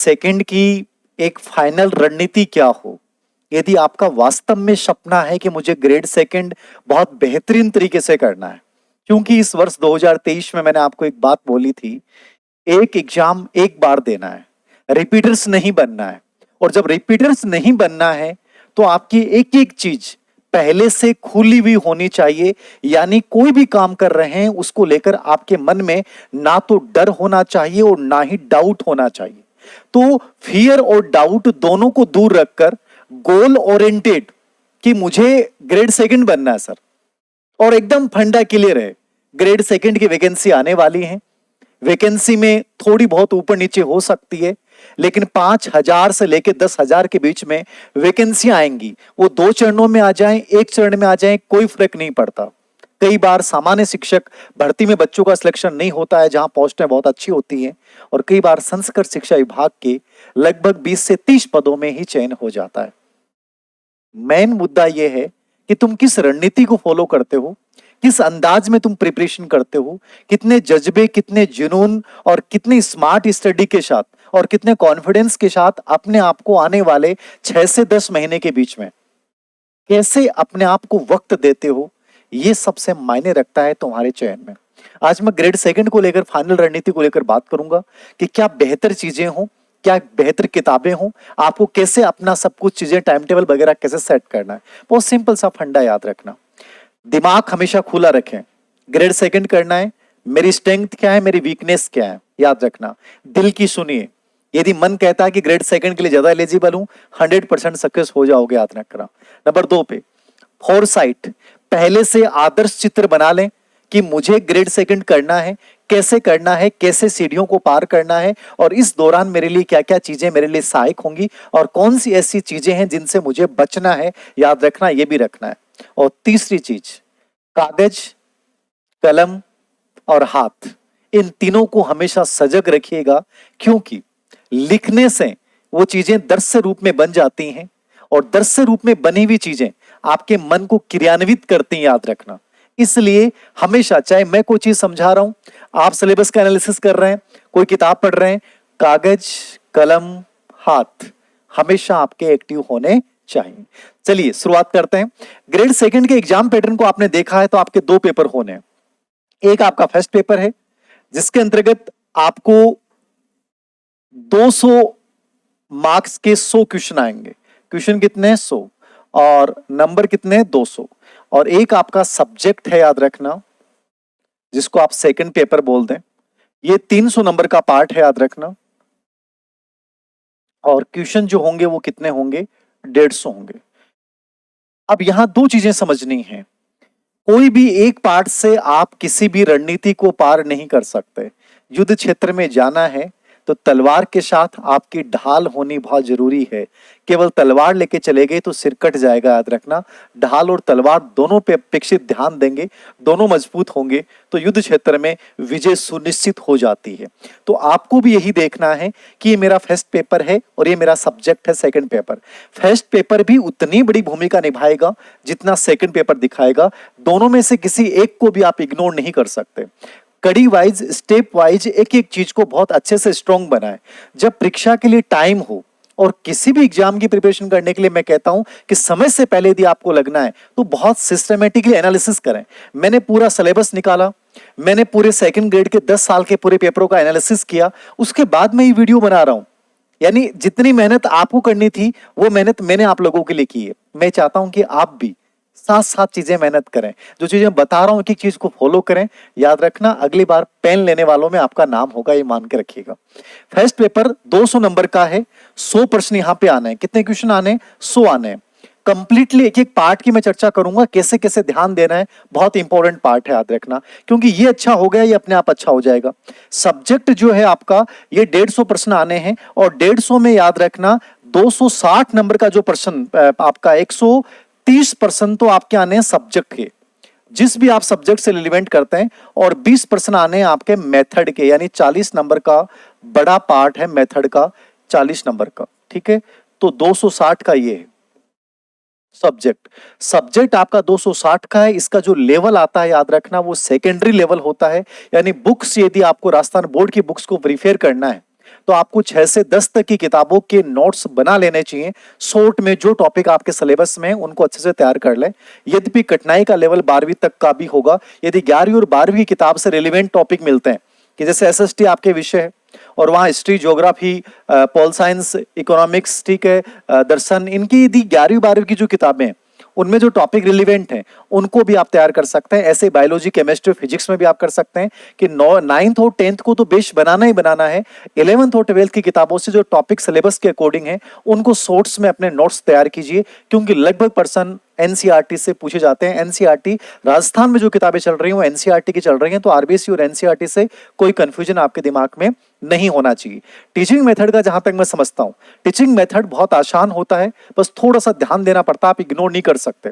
Second की एक final रणनीति क्या हो। यदि आपका वास्तव में सपना है कि मुझे ग्रेड सेकंड बहुत बेहतरीन तरीके से करना है, क्योंकि इस वर्ष 2023 में मैंने आपको एक बात बोली थी, एक एग्जाम एक बार देना है, रिपीटर्स नहीं बनना है। और जब रिपीटर्स नहीं बनना है तो आपकी एक एक चीज पहले से खुली हुई होनी चाहिए। यानी कोई भी काम कर रहे हैं उसको लेकर आपके मन में ना तो डर होना चाहिए और ना ही डाउट होना चाहिए। तो फियर और डाउट दोनों को दूर रखकर गोल ओरिएंटेड कि मुझे ग्रेड सेकंड बनना है सर, और एकदम फंडा क्लियर है, ग्रेड सेकंड की वैकेंसी आने वाली है। वैकेंसी में थोड़ी बहुत ऊपर नीचे हो सकती है, लेकिन 5,000 से लेकर 10,000 के बीच में वैकेंसी आएंगी। वो 2 चरणों में आ जाएं, एक चरण में आ जाएं, कोई फर्क नहीं पड़ता। कई बार सामान्य शिक्षक भर्ती में बच्चों का सिलेक्शन नहीं होता है, जहां पोस्टें बहुत अच्छी होती हैं, और कई बार संस्कृत शिक्षा विभाग के लगभग 20 से 30 पदों में ही चयन हो जाता है। मेन मुद्दा यह है कि तुम किस रणनीति को फॉलो करते हो, किस अंदाज में तुम प्रिपरेशन करते हो, कितने जज्बे, कितने जुनून और कितनी स्मार्ट स्टडी के साथ और कितने कॉन्फिडेंस के साथ अपने आप को आने वाले 6 से 10 महीने के बीच में कैसे अपने आप को वक्त देते हो, यह सबसे मायने रखता है तुम्हारे चयन में। आज मैं ग्रेड सेकंड को लेकर, फाइनल रणनीति को लेकर बात करूंगा कि क्या बेहतर चीजें हो, क्या बेहतर किताबें हो, आपको कैसे अपना सब कुछ चीजें, टाइम टेबल वगैरह कैसे सेट करना है। बहुत सिंपल सा फंडा याद रखना, दिमाग हमेशा खुला रखें। ग्रेड सेकंड करना है, मेरी स्ट्रेंथ क्या है, मेरी वीकनेस क्या है, याद रखना। दिल की सुनिए, यदि मन कहता है कि ग्रेड सेकंड के लिए ज्यादा एलिजिबल हूं, 100% सक्सेस हो जाओगे, याद रखना। नंबर 2 पे फोरसाइट, पहले से आदर्श चित्र बना लें कि मुझे ग्रेड सेकंड करना है, कैसे करना है, कैसे सीढ़ियों को पार करना है, और इस दौरान मेरे लिए क्या क्या चीजें मेरे लिए सहायक होंगी और कौन सी ऐसी चीजें हैं जिनसे मुझे बचना है, याद रखना, यह भी रखना है। और तीसरी चीज, कागज, कलम और हाथ, इन तीनों को हमेशा सजग रखिएगा, क्योंकि लिखने से वो चीजें दृश्य रूप में बन जाती हैं, और दृश्य रूप में बनी हुई चीजें आपके मन को क्रियान्वित करती हैं, याद रखना। इसलिए हमेशा, चाहे मैं कोई चीज समझा रहा हूं, आप सिलेबस का एनालिसिस कर रहे हैं, कोई किताब पढ़ रहे हैं, कागज, कलम, हाथ हमेशा आपके एक्टिव होने चाहिए। चलिए शुरुआत करते हैं। ग्रेड सेकंड के एग्जाम पैटर्न को आपने देखा है, तो आपके 2 पेपर होने हैं। एक आपका फर्स्ट पेपर है जिसके अंतर्गत आपको 200 मार्क्स के 100 क्वेश्चन आएंगे। क्वेश्चन कितने? 100, और नंबर कितने? 200। और एक आपका सब्जेक्ट है, याद रखना, जिसको आप सेकंड पेपर बोल दें। ये 300 नंबर का पार्ट है, याद रखना। और क्वेश्चन जो होंगे वो कितने होंगे? 150 होंगे। अब यहां 2 चीजें समझनी है। कोई भी एक पार्ट से आप किसी भी रणनीति को पार नहीं कर सकते। युद्ध क्षेत्र में जाना है तो तलवार के साथ आपकी ढाल होनी बहुत जरूरी है। केवल तलवार लेके चले गए तो सिर कट जाएगा, याद रखना। ढाल और तलवार दोनों पे अपेक्षित ध्यान देंगे, दोनों मजबूत होंगे तो युद्ध क्षेत्र में विजय सुनिश्चित हो जाती है। तो आपको भी यही देखना है कि ये मेरा फर्स्ट पेपर है और ये मेरा सब्जेक्ट है सेकंड पेपर। फर्स्ट पेपर भी उतनी बड़ी भूमिका निभाएगा जितना सेकंड पेपर दिखाएगा। दोनों में से किसी एक को भी आप इग्नोर नहीं कर सकते। कड़ी वाइज, स्टेप वाइज एक एक चीज को बहुत अच्छे से स्ट्रॉन्ग बनाएं। जब परीक्षा के लिए टाइम हो और किसी भी एग्जाम की प्रिपरेशन करने के लिए मैं कहता हूं कि समय से पहले यदि आपको लगना है तो बहुत सिस्टमेटिकली एनालिसिस करें। मैंने पूरा सिलेबस निकाला, मैंने पूरे सेकंड ग्रेड के 10 साल के पूरे पेपरों का एनालिसिस किया, उसके बाद मैं ये वीडियो बना रहा हूं। यानी जितनी मेहनत आपको करनी थी वो मेहनत मैंने आप लोगों के लिए की है। मैं चाहता हूं कि आप भी साथ साथ चीजें मेहनत करें। जो चीजें बता रहा हूं एक एक चीज को फॉलो करें। याद रखना, अगली बार पेन लेने वालों में आपका नाम होगा, ये मान के रखिएगा। फर्स्ट पेपर 200 नंबर का है, 100 प्रश्न यहां पे आने हैं। कितने क्वेश्चन आने? 100 आने हैं। कंप्लीटली एक एक पार्ट की मैं चर्चा करूंगा, कैसे कैसे ध्यान देना है। बहुत इंपॉर्टेंट पार्ट है, याद रखना, क्योंकि ये अच्छा हो गया, ये अपने आप अच्छा हो जाएगा। सब्जेक्ट जो है आपका, ये 150 प्रश्न आने हैं, और 150 में याद रखना 260 नंबर का जो प्रश्न आपका 130% तो आपके आने हैं सब्जेक्ट के, जिस भी आप सब्जेक्ट से रिलेवेंट करते हैं, और 20% आने हैं आपके मेथड के, यानी 40 नंबर का बड़ा पार्ट है मेथड का, 40 नंबर का। ठीक है, तो 260 का ये है सब्जेक्ट। सब्जेक्ट आपका 260 का है। इसका जो लेवल आता है, याद रखना, वो सेकेंडरी लेवल होता है। यानी बुक्स, यदि आपको राजस्थान बोर्ड की बुक्स को प्रिफेयर करना है तो आपको 6 से 10 तक की किताबों के नोट्स बना लेने चाहिए। शॉर्ट में जो टॉपिक आपके सिलेबस में है उनको अच्छे से तैयार कर लें। यद्यपि कठिनाई का लेवल 12वीं तक का भी होगा, यदि 11वीं और 12वीं की किताब से रिलेवेंट टॉपिक मिलते हैं कि जैसे एसएसटी आपके विषय है और वहाँ history, geography, pol science, economics, ठीक है, दर्शन, इनकी यदि 11वीं 12वीं की जो किताबें हैं उनमें जो टॉपिक रिलेवेंट हैं उनको भी आप तैयार कर सकते हैं। ऐसे बायोलॉजी, केमिस्ट्री, फिजिक्स में भी आप कर सकते हैं कि 9th और 10th को तो बेस बनाना ही बनाना है। 11th और 12th की किताबों से जो टॉपिक सिलेबस के अकॉर्डिंग है उनको शॉर्ट्स में अपने नोट्स तैयार कीजिए, क्योंकि लगभग पर्सन एनसीईआरटी से पूछे जाते हैं। एनसीईआरटी राजस्थान में जो किताबें चल रही हैं वो एनसीईआरटी की चल रही हैं, तो आरबीएससी और एनसीईआरटी से कोई कंफ्यूजन आपके दिमाग में नहीं होना चाहिए। टीचिंग मेथड का जहां तक मैं समझता हूं, टीचिंग मेथड बहुत आसान होता है, बस थोड़ा सा ध्यान देना पड़ता है, आप इग्नोर नहीं कर सकते।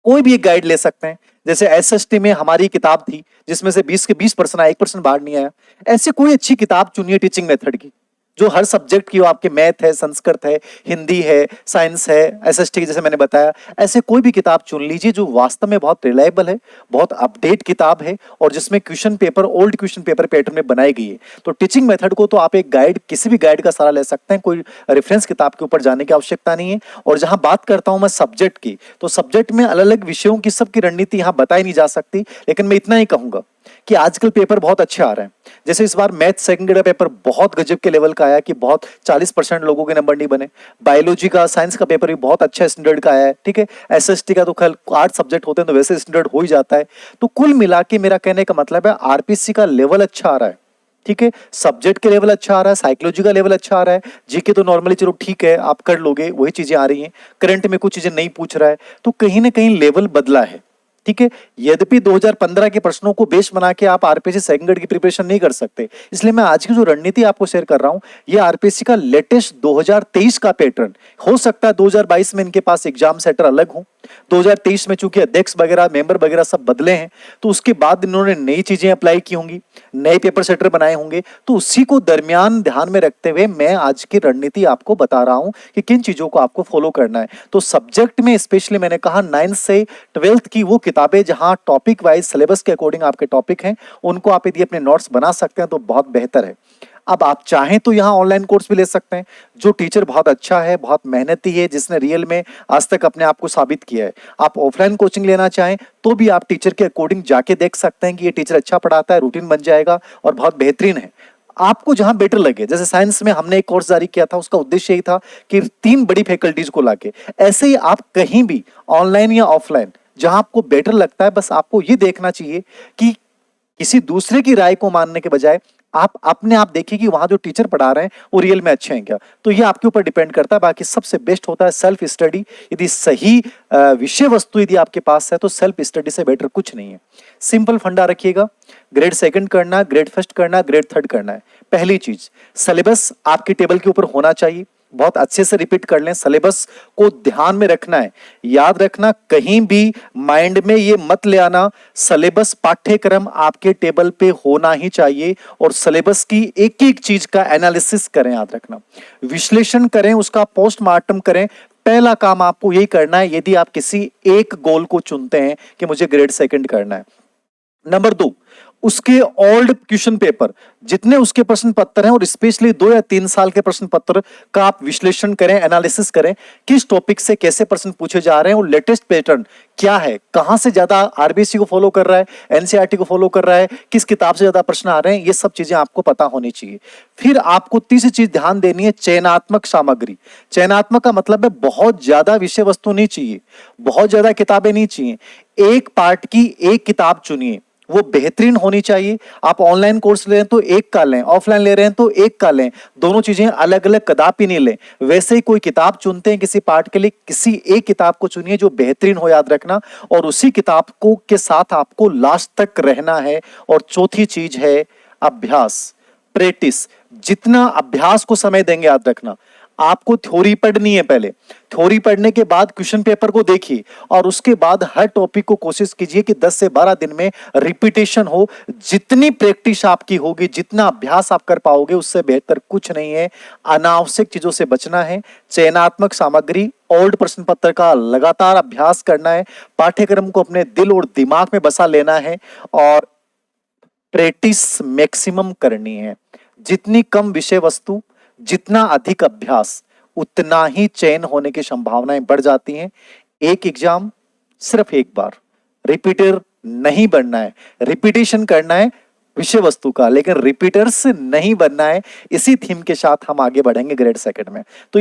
कोई भी एक गाइड ले सकते हैं, जैसे एसएसटी में हमारी किताब थी जिसमें से 20 के 20% आया, 1% बाहर नहीं आया। ऐसी कोई अच्छी किताब चुनिए टीचिंग मेथड की, जो हर सब्जेक्ट की हो, आपके मैथ है, संस्कृत है, हिंदी है, साइंस है, एसएसटी जैसे मैंने बताया, ऐसे कोई भी किताब चुन लीजिए जो वास्तव में बहुत रिलायबल है, बहुत अपडेट किताब है और जिसमें question paper old question paper pattern में बनाई गई है। तो टीचिंग मेथड को तो आप एक गाइड, किसी भी गाइड का सहारा ले सकते हैं, कोई रेफरेंस किताब के ऊपर जाने की आवश्यकता नहीं है। और जहां बात करता हूं मैं सब्जेक्ट की, तो सब्जेक्ट में अलग अलग विषयों की सबकी रणनीति यहां बताई नहीं जा सकती, लेकिन मैं इतना ही कहूंगा कि आजकल पेपर बहुत अच्छे आ रहे हैं। जैसे इस बार मैथ सेकंड ग्रेड पेपर बहुत गजब के लेवल का आया कि बहुत 40% लोगों के नंबर नहीं बने। बायोलॉजी का, साइंस का पेपर भी बहुत अच्छा स्टैंडर्ड का आया है, ठीक है। एसएसटी का तो खैर 8 सब्जेक्ट होते हैं तो वैसे स्टैंडर्ड हो ही जाता है। तो कुल मिला के मेरा कहने का मतलब है आरपीसी का लेवल अच्छा आ रहा है, ठीक है। सब्जेक्ट के लेवल अच्छा आ रहा है, साइकोलॉजी का लेवल अच्छा आ रहा है, जीके तो नॉर्मली चलो ठीक है आप कर लोगे, वही चीजें आ रही हैं। करंट में कुछ चीजें नहीं पूछ रहा है, तो कहीं ना कहीं लेवल बदला है, ठीक है। यद्यपि 2015 के प्रश्नों को बेस बना के आप आरपीएससी सेकंड ग्रेड की प्रिपरेशन नहीं कर सकते, इसलिए मैं आज की जो रणनीति आपको शेयर कर रहा हूं ये आरपीएससी का लेटेस्ट 2023 का पैटर्न। हो सकता है 2022 में इनके पास एग्जाम सेटर अलग हो, 2023 में चूंकि अध्यक्ष वगैरह, मेंबर वगैरह सब बदले हैं, तो उसके बाद इन्होंने नई चीजें अप्लाई की होंगी, नए पेपर सेटर बनाए होंगे, तो उसी को दरमियान ध्यान में रखते हुए मैं आज की रणनीति आपको बता रहा हूं कि किन चीजों को आपको फॉलो करना है। तो सब्जेक्ट में स्पेशली मैंने कहा 9th से 12th की वो किताबें जहां टॉपिक वाइज सिलेबस के अकॉर्डिंग आपके टॉपिक हैं, उनको आप यदि अपने नोट्स बना सकते हैं तो बहुत बेहतर है। अब आप चाहें तो यहाँ ऑनलाइन कोर्स भी ले सकते हैं, जो टीचर बहुत अच्छा है, बहुत मेहनती है, जिसने रियल में आज तक अपने आप को साबित किया है। आप ऑफलाइन कोचिंग लेना चाहें तो भी आप टीचर के अकॉर्डिंग जाके देख सकते हैं कि ये टीचर अच्छा पढ़ाता है, रूटीन बन जाएगा और बहुत बेहतरीन है। आपको जहां बेटर लगे, जैसे साइंस में हमने एक कोर्स जारी किया था, उसका उद्देश्य यही था कि 3 बड़ी फैकल्टीज को लाके, ऐसे ही आप कहीं भी ऑनलाइन या ऑफलाइन जहां आपको बेटर लगता है, बस आपको ये देखना चाहिए कि किसी दूसरे की राय को मानने के बजाय आप अपने आप देखिए कि वहां जो टीचर पढ़ा रहे हैं वो रियल में अच्छे हैं क्या। तो ये आपके ऊपर डिपेंड करता है। बाकी सबसे बेस्ट होता है सेल्फ स्टडी। यदि सही विषय वस्तु यदि आपके पास है तो सेल्फ स्टडी से बेटर कुछ नहीं है। सिंपल फंडा रखिएगा, ग्रेड सेकंड करना, ग्रेड फर्स्ट करना, ग्रेड थर्ड करना है। पहली चीज, सिलेबस आपके टेबल के ऊपर होना चाहिए, बहुत अच्छे से रिपीट कर लें, सिलेबस को ध्यान में रखना है। याद रखना, कहीं भी माइंड में ये मत ले आना, सिलेबस पाठ्यक्रम आपके टेबल पे होना ही चाहिए और सिलेबस की एक एक चीज का एनालिसिस करें। याद रखना, विश्लेषण करें, उसका पोस्टमार्टम करें। पहला काम आपको यही करना है यदि आप किसी एक गोल को चुनते हैं कि मुझे ग्रेड सेकंड करना है। नंबर 2, उसके ओल्ड क्वेश्चन पेपर जितने उसके प्रश्न पत्र हैं और स्पेशली 2 या 3 साल के प्रश्न पत्र का आप विश्लेषण करें, एनालिसिस करें, किस टॉपिक से कैसे प्रश्न पूछे जा रहे हैं और लेटेस्ट पैटर्न क्या है, कहां से ज्यादा आरबीएससी को फॉलो कर रहा है, एनसीईआरटी को फॉलो कर रहा है, किस किताब से ज्यादा प्रश्न आ रहे हैं, ये सब चीजें आपको पता होनी चाहिए। फिर आपको तीसरी चीज ध्यान देनी है, चयनात्मक सामग्री। चयनात्मक का मतलब है बहुत ज्यादा विषय वस्तु नहीं चाहिए, बहुत ज्यादा किताबें नहीं चाहिए, एक पार्ट की एक किताब चुनिए, वो बेहतरीन होनी चाहिए। आप ऑनलाइन कोर्स ले रहे हैं तो एक का लें, ऑफलाइन ले रहे हैं तो एक का लें, दोनों चीजें अलग अलग कदापि नहीं लें। वैसे ही कोई किताब चुनते हैं किसी पार्ट के लिए, किसी एक किताब को चुनिए जो बेहतरीन हो, याद रखना, और उसी किताब को के साथ आपको लास्ट तक रहना है। और चौथी चीज है अभ्यास, प्रैक्टिस। जितना अभ्यास को समय देंगे, याद रखना, आपको थ्योरी पढ़नी है, पहले थ्योरी पढ़ने के बाद क्वेश्चन पेपर को देखिए और उसके बाद हर टॉपिक को कोशिश कीजिए कि 10 से 12 दिन में रिपीटेशन हो। जितनी प्रैक्टिस आपकी होगी, जितना अभ्यास आप कर पाओगे, उससे बेहतर कुछ नहीं है। अनावश्यक चीजों से बचना है, चयनात्मक सामग्री, ओल्ड प्रश्न पत्र का लगातार अभ्यास करना है, पाठ्यक्रम को अपने दिल और दिमाग में बसा लेना है और प्रैक्टिस मैक्सिमम करनी है। जितनी कम विषय वस्तु, जितना अधिक अभ्यास, उतना ही चयन होने की संभावनाएं बढ़ जाती हैं। एक एग्जाम सिर्फ एक बार, रिपीटर नहीं बनना है, रिपीटेशन करना है विषय वस्तु का, लेकिन रिपीटर्स नहीं बनना है। इसी थीम के साथ हम आगे बढ़ेंगे ग्रेड सेकंड में। तो